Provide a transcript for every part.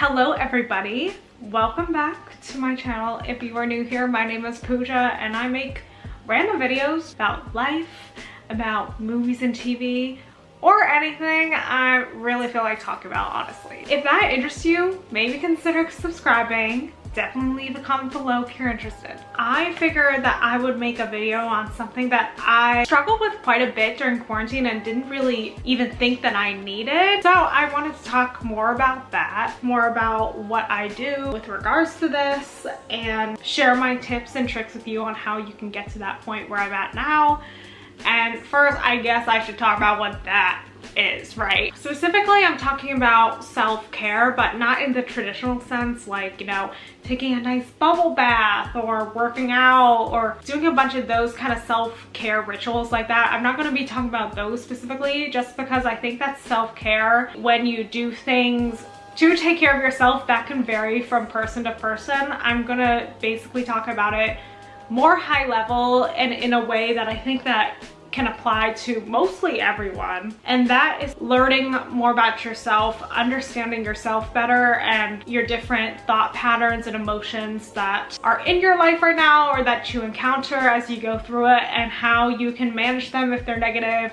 Hello everybody, welcome back to my channel. If you are new here, my name is Pooja and I make random videos about life, about movies and TV, or anything I really feel like talking about, honestly. If that interests you, maybe consider subscribing. Definitely leave a comment below if you're interested. I figured that I would make a video on something that I struggled with quite a bit during quarantine and didn't really even think that I needed. So I wanted to talk more about that, more about what I do with regards to this, and share my tips and tricks with you on how you can get to that point where I'm at now. And first, I guess I should talk about what that is, right? Specifically, I'm talking about self-care, but not in the traditional sense, like, you know, taking a nice bubble bath or working out or doing a bunch of those kind of self-care rituals like that. I'm not going to be talking about those specifically, just because I think that self-care, when you do things to take care of yourself, that can vary from person to person. I'm gonna basically talk about it more high level and in a way that I think that can apply to mostly everyone, and that is learning more about yourself, understanding yourself better and your different thought patterns and emotions that are in your life right now or that you encounter as you go through it, and how you can manage them if they're negative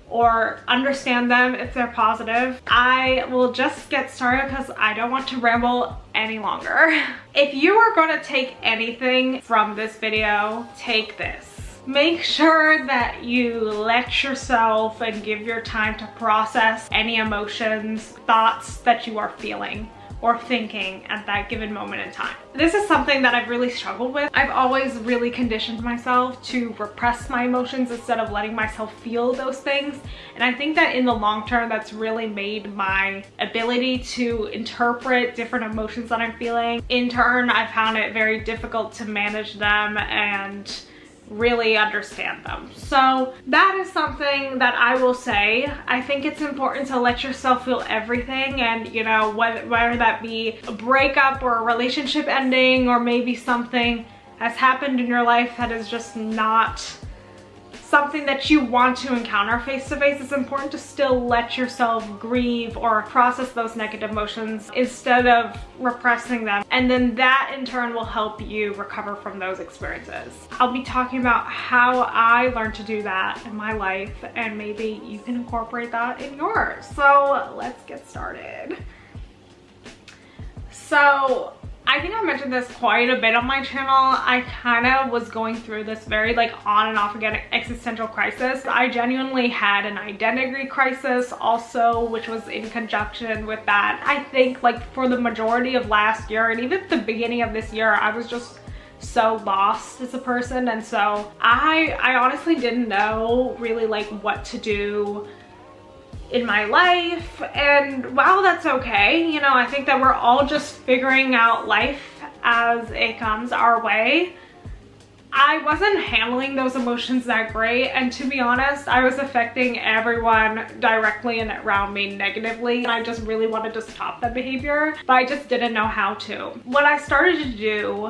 or understand them if they're positive. I will just get started because I don't want to ramble any longer. If you are going to take anything from this video, take this. Make sure that you let yourself and give your time to process any emotions, thoughts that you are feeling or thinking at that given moment in time. This is something that I've really struggled with. I've always really conditioned myself to repress my emotions instead of letting myself feel those things. And I think that in the long term, that's really made my ability to interpret different emotions that I'm feeling. In turn, I found it very difficult to manage them and really understand them. So that is something that I will say. I think it's important to let yourself feel everything, and you know, whether that be a breakup or a relationship ending, or maybe something has happened in your life that is just not something that you want to encounter face to face. It's important to still let yourself grieve or process those negative emotions instead of repressing them. And then that in turn will help you recover from those experiences. I'll be talking about how I learned to do that in my life, and maybe you can incorporate that in yours. So let's get started. So I think I mentioned this quite a bit on my channel. I kind of was going through this very like on and off again existential crisis. I genuinely had an identity crisis also, which was in conjunction with that. I think like for the majority of last year and even the beginning of this year, I was just so lost as a person. And so I honestly didn't know really like what to do in my life. And while that's okay, you know, I think that we're all just figuring out life as it comes our way. I wasn't handling those emotions that great, and to be honest, I was affecting everyone directly and around me negatively, and I just really wanted to stop that behavior, but I just didn't know how to. What I started to do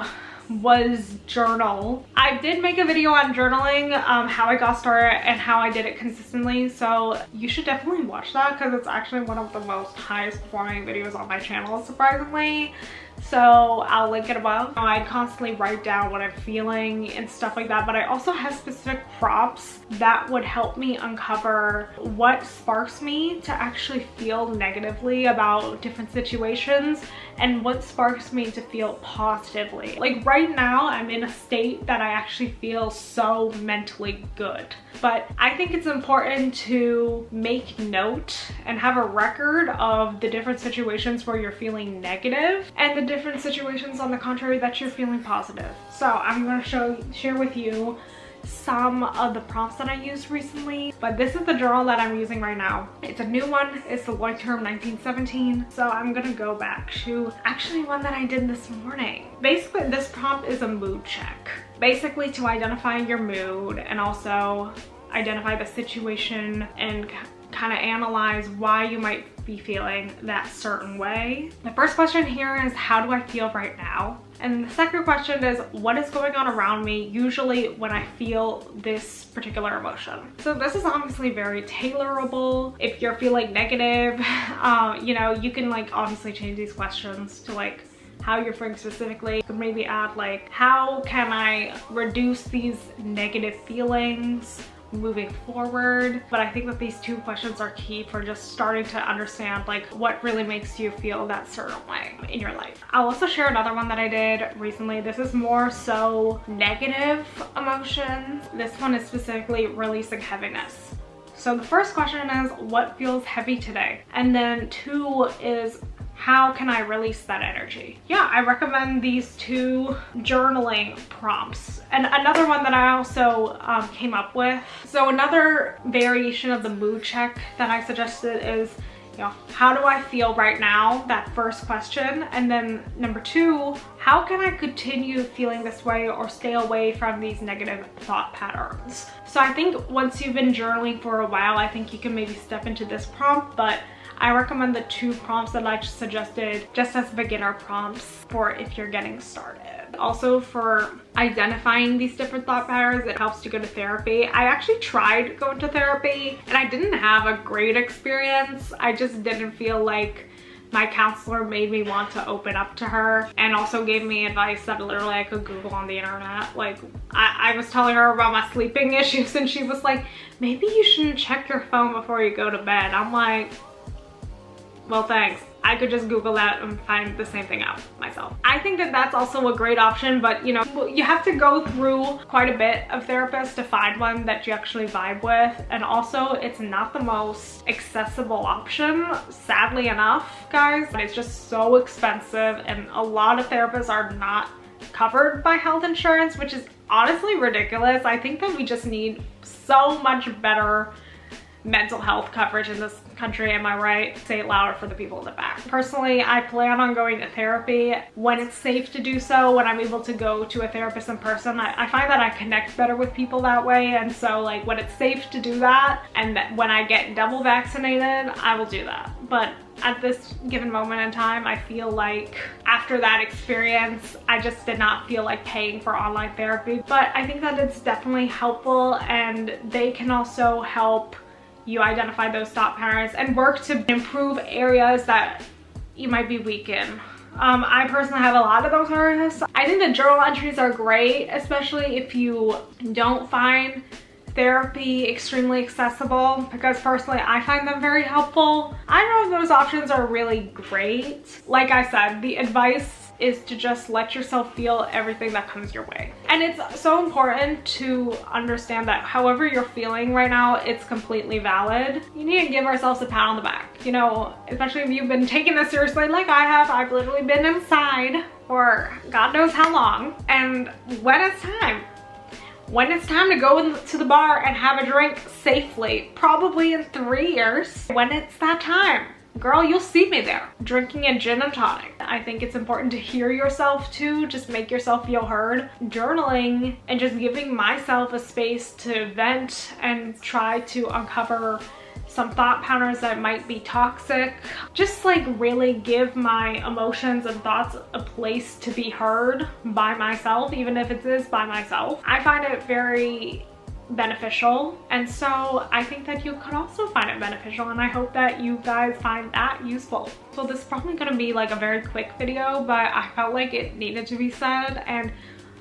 was journal. I did make a video on journaling, how I got started and how I did it consistently, so you should definitely watch that because it's actually one of the most highest performing videos on my channel, surprisingly. So I'll link it above. I constantly write down what I'm feeling and stuff like that, but I also have specific prompts that would help me uncover what sparks me to actually feel negatively about different situations and what sparks me to feel positively. Like right now, I'm in a state that I actually feel so mentally good. But I think it's important to make note and have a record of the different situations where you're feeling negative and the different situations on the contrary that you're feeling positive. So I'm going to share with you some of the prompts that I used recently, but this is the journal that I'm using right now. It's a new one. It's the Term 1917. So I'm gonna go back to actually one that I did this morning. Basically, this prompt is a mood check, basically to identify your mood and also identify the situation and kind of analyze why you might be feeling that certain way. The first question here is, how do I feel right now? And the second question is, what is going on around me usually when I feel this particular emotion? So this is obviously very tailorable. If you're feeling negative, you know, you can like obviously change these questions to like how you're feeling specifically. You could maybe add like, how can I reduce these negative feelings moving forward? But I think that these two questions are key for just starting to understand like what really makes you feel that certain way in your life. I'll also share another one that I did recently. This is more so negative emotions. This one is specifically releasing heaviness. So the first question is, what feels heavy today? And then 2 is, how can I release that energy? Yeah, I recommend these 2 journaling prompts. And another one that I also came up with. So another variation of the mood check that I suggested is, you know, how do I feel right now? That first question. And then number 2, how can I continue feeling this way or stay away from these negative thought patterns? So I think once you've been journaling for a while, I think you can maybe step into this prompt, but I recommend the 2 prompts that I suggested just as beginner prompts for if you're getting started. Also, for identifying these different thought patterns, it helps to go to therapy. I actually tried going to therapy and I didn't have a great experience. I just didn't feel like my counselor made me want to open up to her, and also gave me advice that literally I could Google on the internet. Like I was telling her about my sleeping issues and she was like, maybe you shouldn't check your phone before you go to bed. I'm like, well, thanks. I could just Google that and find the same thing out myself. I think that that's also a great option, but you know, you have to go through quite a bit of therapists to find one that you actually vibe with. And also, it's not the most accessible option, sadly enough, guys. It's just so expensive, and a lot of therapists are not covered by health insurance, which is honestly ridiculous. I think that we just need so much better mental health coverage in this country, am I right? Say it louder for the people in the back. Personally, I plan on going to therapy when it's safe to do so, when I'm able to go to a therapist in person. I find that I connect better with people that way, and so like when it's safe to do that, and when I get double vaccinated, I will do that. But at this given moment in time, I feel like after that experience, I just did not feel like paying for online therapy. But I think that it's definitely helpful, and they can also help you identify those thought patterns and work to improve areas that you might be weak in. I personally have a lot of those areas. I think the journal entries are great, especially if you don't find therapy extremely accessible, because personally I find them very helpful. I know those options are really great. Like I said, the advice is to just let yourself feel everything that comes your way. And it's so important to understand that however you're feeling right now, it's completely valid. You need to give ourselves a pat on the back, you know, especially if you've been taking this seriously like I have. I've literally been inside for God knows how long. And when it's time to go to the bar and have a drink safely, probably in 3 years, when it's that time, girl, you'll see me there drinking a gin and tonic. I think it's important to hear yourself too, just make yourself feel heard. Journaling and just giving myself a space to vent and try to uncover some thought patterns that might be toxic. Just like really give my emotions and thoughts a place to be heard by myself, even if it is by myself. I find it very beneficial, and so I think that you could also find it beneficial, and I hope that you guys find that useful. So this is probably gonna be like a very quick video, but I felt like it needed to be said. And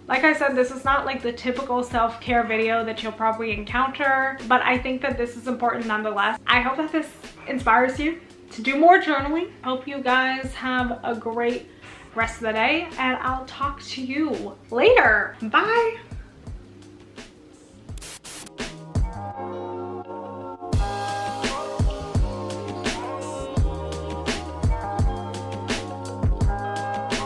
like I said, this is not like the typical self-care video that you'll probably encounter, but I think that this is important nonetheless. I hope that this inspires you to do more journaling. Hope you guys have a great rest of the day, and I'll talk to you later. Bye.